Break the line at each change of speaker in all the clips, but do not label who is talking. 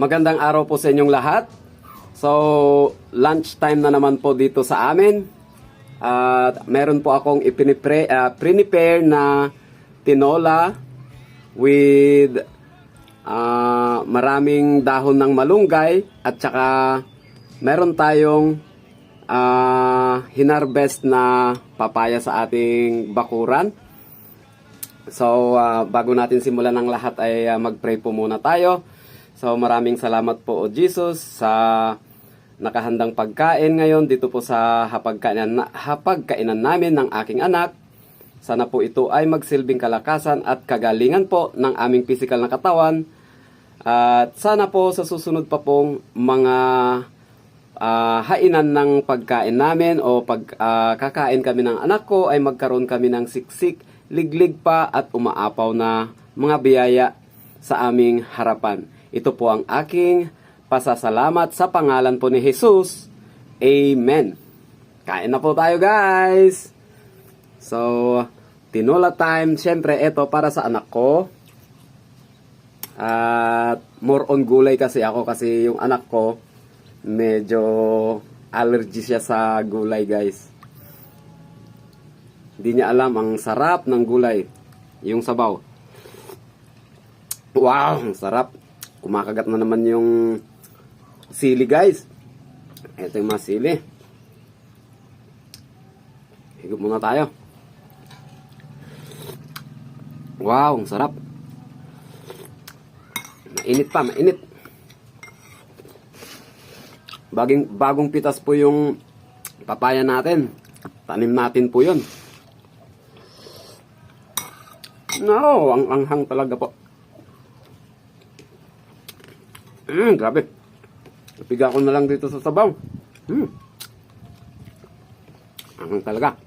Magandang araw po sa inyong lahat. So, lunch time na naman po dito sa amin. At meron po akong prepare na tinola with maraming dahon ng malunggay at saka meron tayong hinarvest na papaya sa ating bakuran. So, bago natin simulan ng lahat ay mag-pray po muna tayo. So, maraming salamat po, O Jesus, sa nakahandang pagkain ngayon dito po sa hapagkainan namin ng aking anak. Sana po ito ay magsilbing kalakasan at kagalingan po ng aming pisikal na katawan. At sana po sa susunod pa pong mga hainan ng pagkain namin o kakain kami ng anak ko ay magkaroon kami ng siksik, liglig pa at umaapaw na mga biyaya sa aming harapan. Ito po ang aking pasasalamat sa pangalan po ni Jesus. Amen. Kain na po tayo, guys. So, tinola time. Siyempre, ito para sa anak ko. At more on gulay kasi ako kasi yung anak ko medyo allergy siya sa gulay, guys. Hindi niya alam ang sarap ng gulay. Yung sabaw. Wow, ang sarap. Kumakagat na naman yung sili, guys. Ito yung mga sili. Higop muna tayo. Wow, ang sarap. Mainit pa, mainit. Bagong pitas po yung papaya natin. Tanim natin po yun. No, ang anghang talaga po. Grabe. Napiga ko na lang dito sa sabaw. Anghang talaga.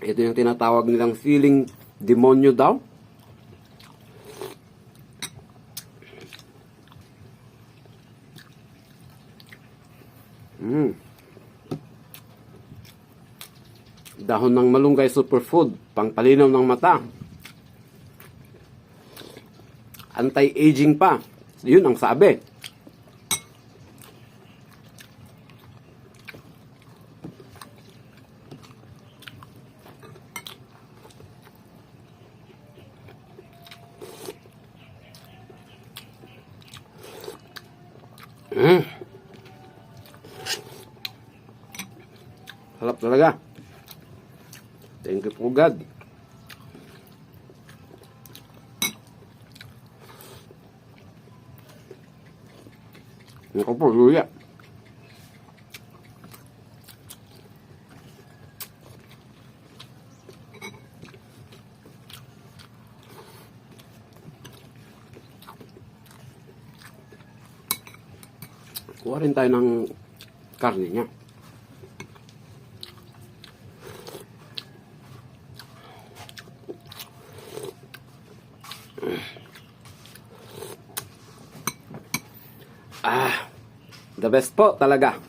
Ito yung tinatawag nilang feeling demonyo daw. Dahon ng malunggay superfood, pangpalinaw ng mata. Anti-aging pa. Yun ang sabi. Sarap talaga. Thank you po, God. Ako po, luya. Kuha rin tayo ng karne niya. The best po talaga.